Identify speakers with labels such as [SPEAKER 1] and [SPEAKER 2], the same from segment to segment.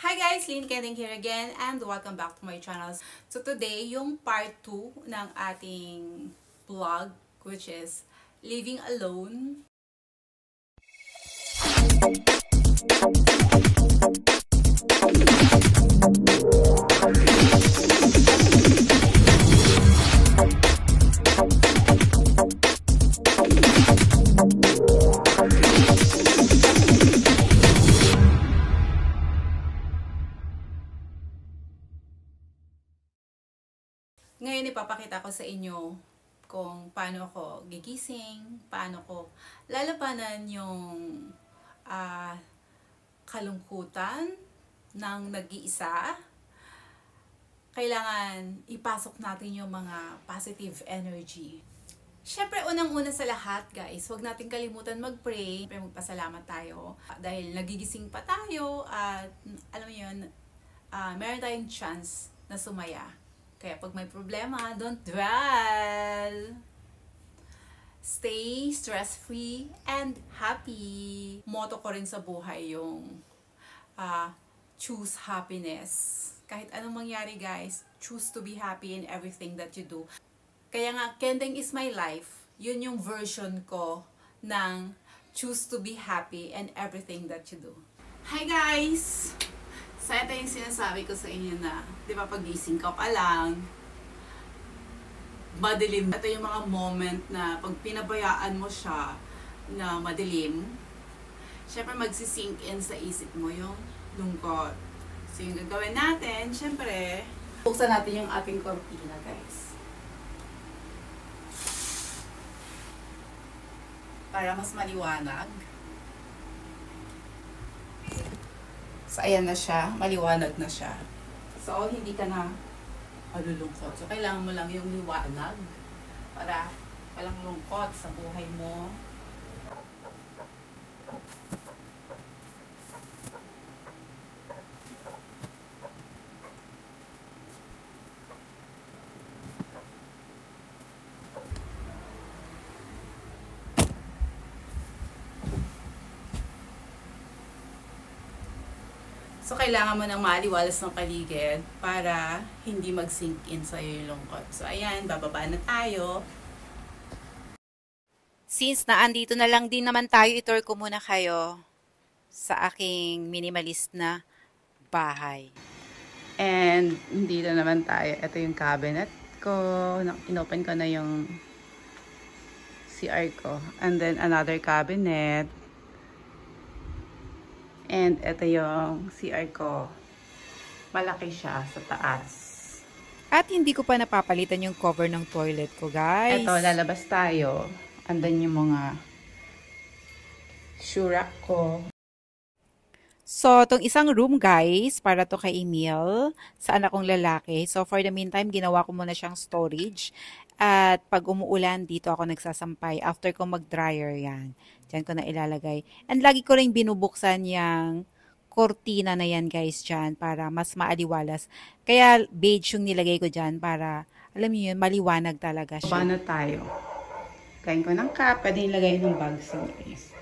[SPEAKER 1] Hi guys! Lynn Kending here again and welcome back to my channel. So today, yung part 2 ng ating vlog, which is living alone. Ngayon ipapakita ko sa inyo kung paano ako gigising, paano ko lalabanan yung kalungkutan ng nag-iisa. Kailangan ipasok natin yung mga positive energy. Siyempre, unang-una sa lahat, guys, huwag natin kalimutan mag-pray. Magpasalamat tayo dahil nagigising pa tayo at alam mo yun, meron tayong chance na sumaya. Kaya pag may problema, don't dwell. Stay stress-free and happy. Motto ko rin sa buhay yung choose happiness. Kahit anong mangyari guys, choose to be happy in everything that you do. Kaya nga, Kending is my life. Yun yung version ko ng choose to be happy in everything that you do. Hi guys! So, ito yung sinasabi ko sa inyo na, di ba, pagising ka pa lang, madilim. Ito yung mga moment na pag pinabayaan mo siya na madilim, syempre magsisink in sa isip mo yung lungkot. So, yung gagawin natin, syempre, buksan natin yung ating kortina, guys. Para mas maliwanag. So, ayan na siya. Maliwanag na siya. So, hindi ka na malulungkot. So, kailangan mo lang yung liwanag para walang lungkot sa buhay mo. So, kailangan mo ng maaliwalas ng paligid para hindi mag-sink in sa'yo yung lungkot. So, ayan, bababa na tayo.
[SPEAKER 2] Since naandito na lang din naman tayo, itour ko muna kayo sa aking minimalist na bahay.
[SPEAKER 1] And, dito naman tayo. Ito yung cabinet ko. Inopen ko na yung CR ko. And then, another cabinet. And ito yung CR ko. Malaki siya sa taas.
[SPEAKER 2] At hindi ko pa napapalitan yung cover ng toilet ko, guys.
[SPEAKER 1] Ito, lalabas tayo. Andan yung mga shoe rack ko.
[SPEAKER 2] So, itong isang room, guys, para to kay Emil, sa anak kong lalaki. So, for the meantime, ginawa ko muna siyang storage. At pag umuulan, dito ako nagsasampay. After ko mag-dryer yan. Diyan ko na ilalagay. And lagi ko rin binubuksan yung kortina na yan, guys, dyan. Para mas maaliwalas. Kaya beige yung nilagay ko dyan para, alam niyo yun, maliwanag talaga siya.
[SPEAKER 1] Paano tayo? Kain ko ng cup. Pwede ilagay ng bags, guys.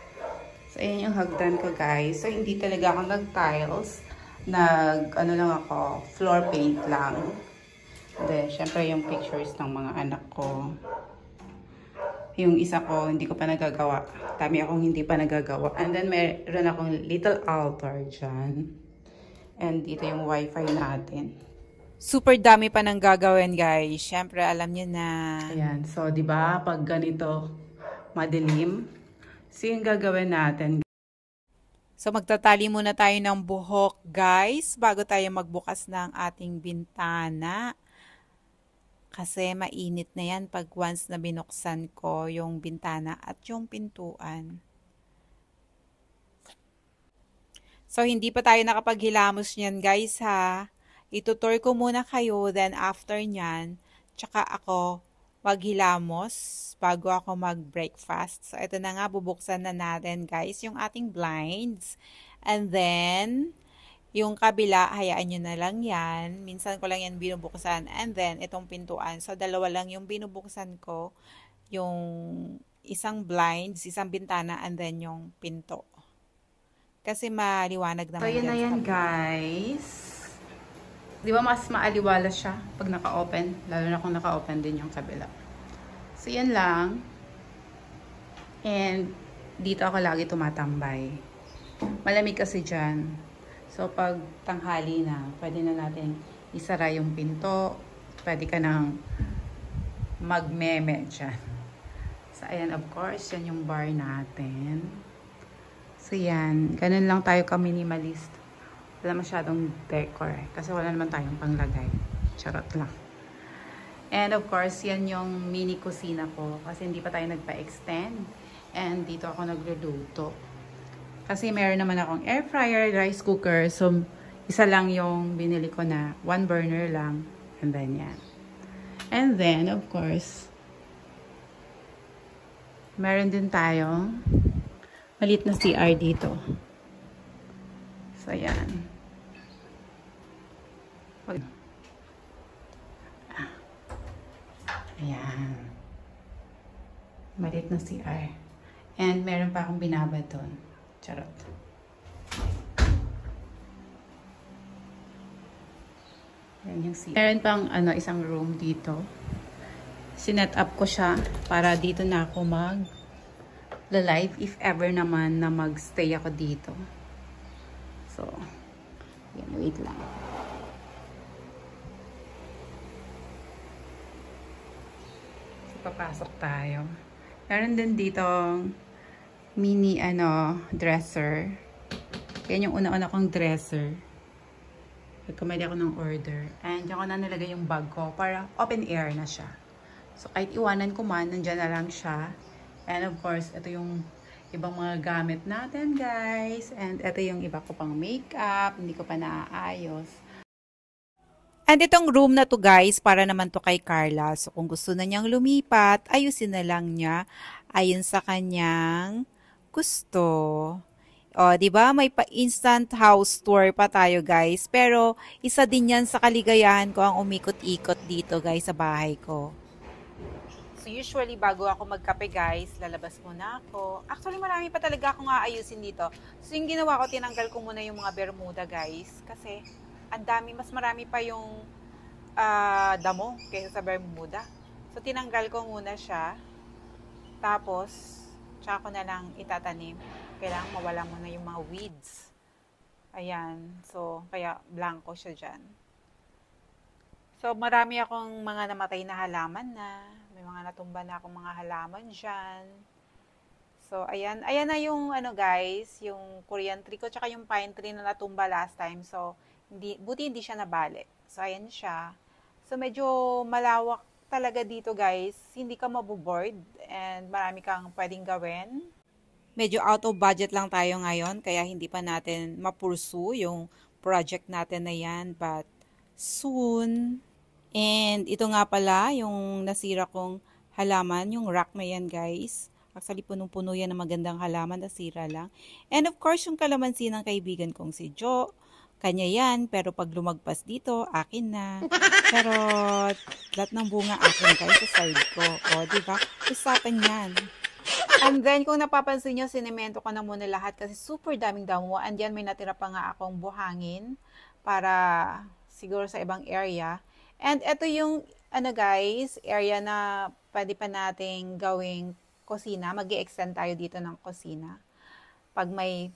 [SPEAKER 1] So, ayan yung hagdan ko, guys. So, hindi talaga ako nag-tiles. Ano lang ako, floor paint lang. Then, syempre yung pictures ng mga anak ko. Yung isa ko, hindi ko pa nagagawa. Dami akong hindi pa nagagawa. And then, meron akong little altar dyan. And dito yung wifi natin.
[SPEAKER 2] Super dami pa nang gagawin, guys. Syempre, alam niyo na.
[SPEAKER 1] Ayan. So, di ba pag ganito madilim, so yung gagawin natin.
[SPEAKER 2] So, magtatali muna tayo ng buhok, guys, bago tayo magbukas ng ating bintana. Kasi mainit na yan pag once na binuksan ko yung bintana at yung pintuan. So, hindi pa tayo nakapaghilamos niyan, guys, ha. Itutour ko muna kayo, then after nyan, tsaka ako maghilamos bago ako mag-breakfast. So, ito na nga, bubuksan na natin, guys, yung ating blinds. And then, yung kabila, hayaan nyo na lang yan. Minsan ko lang yan binubuksan. And then, itong pintuan. So, dalawa lang yung binubuksan ko. Yung isang blinds, isang bintana, and then yung pinto. Kasi maliwanag naman
[SPEAKER 1] So, yun na yan, guys. Di ba mas maaliwala siya pag naka-open? Lalo na kung naka-open din yung kabila. So, yan lang. And, dito ako lagi tumatambay. Malamig kasi dyan. So, pag tanghali na, pwede na natin isara yung pinto. Pwede ka nang magmeme dyan. So, ayan, of course, yan yung bar natin. So, yan. Ganun lang tayo ka-minimalist. Wala masyadong decor. Kasi wala naman tayong panglagay. Charot lang. And of course, yan yung mini kusina ko. Kasi hindi pa tayo nagpa-extend. And dito ako nagluluto. Kasi meron naman akong air fryer, rice cooker. So, isa lang yung binili ko na 1 burner lang. And then yan. And then, of course, meron din tayong maliit na CR dito. So, yan. Ayan. Maliit na CR. And meron pa akong binabad doon. Charot. Ayan yung CR. Meron pang isang room dito. Sinet up ko siya para dito na ako mag-live if ever naman na mag-stay ako dito. So, yan, wait lang. Papasok tayo. Meron din dito mini dresser. Yan yung una-una kong dresser. Nagkamali ako ng order. And yung ko na nilagay yung bag ko para open air na siya. So kahit iwanan ko man, nandyan na lang siya. And of course, ito yung ibang mga gamit natin, guys. And ito yung iba ko pang makeup. Hindi ko pa naaayos.
[SPEAKER 2] And itong room na to guys, para naman to kay Carla. So kung gusto na niyang lumipat, ayusin na lang niya ayon sa kanyang gusto. O, di ba? May pa-instant house tour pa tayo guys. Pero isa din yan sa kaligayahan ko ang umikot-ikot dito guys sa bahay ko. So usually bago ako magkape guys, lalabas muna ako. Actually marami pa talaga akong aayusin dito. So yung ginawa ko, tinanggal ko muna yung mga bermuda guys. Kasi ang dami, mas marami pa yung damo kaysa sa bermuda. So, tinanggal ko muna siya. Tapos, tsaka ko na lang itatanim. Kailangan mawala muna yung mga weeds. Ayan. So, kaya blanco siya dyan. So, marami akong mga namatay na halaman na. May mga natumba na akong mga halaman dyan. So, ayan. Ayan na yung, guys, yung Korean tree ko, tsaka yung pine tree na natumba last time. So, buti hindi siya nabalik. So, ayan siya. So, medyo malawak talaga dito, guys. Hindi ka maboboard and marami kang pwedeng gawin. Medyo out of budget lang tayo ngayon, kaya hindi pa natin ma-pursue yung project natin na yan. But, soon. And, ito nga pala, yung nasira kong halaman, yung rock na yan, guys. Actually, punong-puno yan ng magandang halaman, nasira lang. And, of course, yung kalamansi ng kaibigan kong si Jo. Kanya yan, pero pag lumagpas dito, akin na. Charot! Lahat ng bunga akin guys sa side ko. O, diba? Usapan yan. And then, kung napapansin nyo, sinemento ko na muna lahat kasi super daming damo. And yan, may natira pa nga akong buhangin para siguro sa ibang area. And ito yung, guys, area na pwede pa nating gawing kusina. Mag-i-extend tayo dito ng kusina. Pag may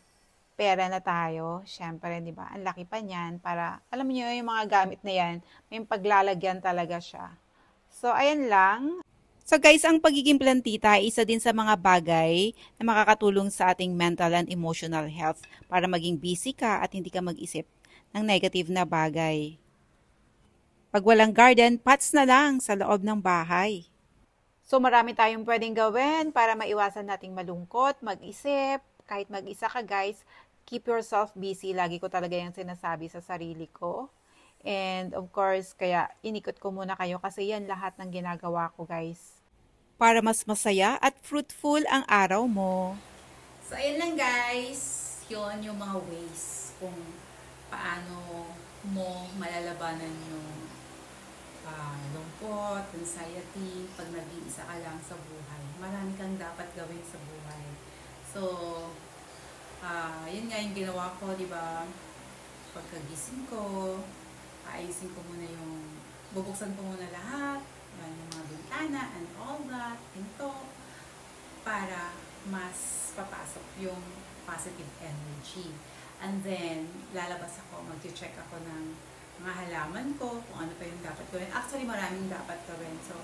[SPEAKER 2] pera na tayo, syempre, di ba? Ang laki pa niyan para, alam niyo yung mga gamit na yan, may paglalagyan talaga siya. So, ayan lang. So, guys, ang pagiging plantita ay isa din sa mga bagay na makakatulong sa ating mental and emotional health para maging busy ka at hindi ka mag-isip ng negative na bagay. Pag walang garden, pots na lang sa loob ng bahay. So, marami tayong pwedeng gawin para maiwasan nating malungkot, mag-isip, kahit mag-isa ka, guys. Keep yourself busy. Lagi ko talaga yung sinasabi sa sarili ko. And of course, kaya inikot ko muna kayo kasi yan lahat ng ginagawa ko, guys. Para mas masaya at fruitful ang araw mo.
[SPEAKER 1] So, ayun lang guys. Yun yung mga ways kung paano mo malalabanan yung lungkot, anxiety, pag nag-iisa ka lang sa buhay. Marami kang dapat gawin sa buhay. So, Yun nga yung ginawa ko, di ba? Pagkagising ko, ayusin ko muna bubuksan ko muna lahat, yung mga bintana and all that, pinto, para mas papasok yung positive energy. And then, lalabas ako, mag-check ako ng mga halaman ko, kung ano pa yung dapat gawin. Actually, maraming dapat gawin. So,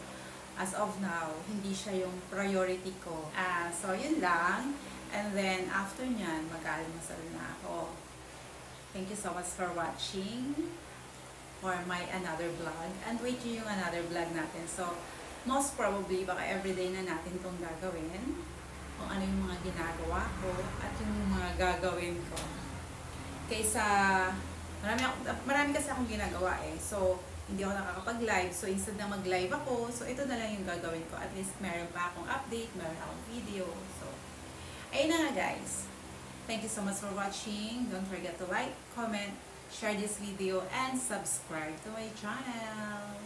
[SPEAKER 1] as of now, hindi siya yung priority ko. So, yun lang. And then, after nyan, mag-almusal na ako. Thank you so much for watching for my another vlog. And wait yung another vlog natin. So, most probably, baka everyday na natin itong gagawin. Kung ano yung mga ginagawa ko at yung mga gagawin ko. Kaysa, marami kasi akong ginagawa eh. So, hindi ako nakakapag-live. So, instead na mag-live ako, so ito na lang yung gagawin ko. At least meron pa akong update, meron akong video. So, ayun na nga guys. Thank you so much for watching. Don't forget to like, comment, share this video, and subscribe to my channel.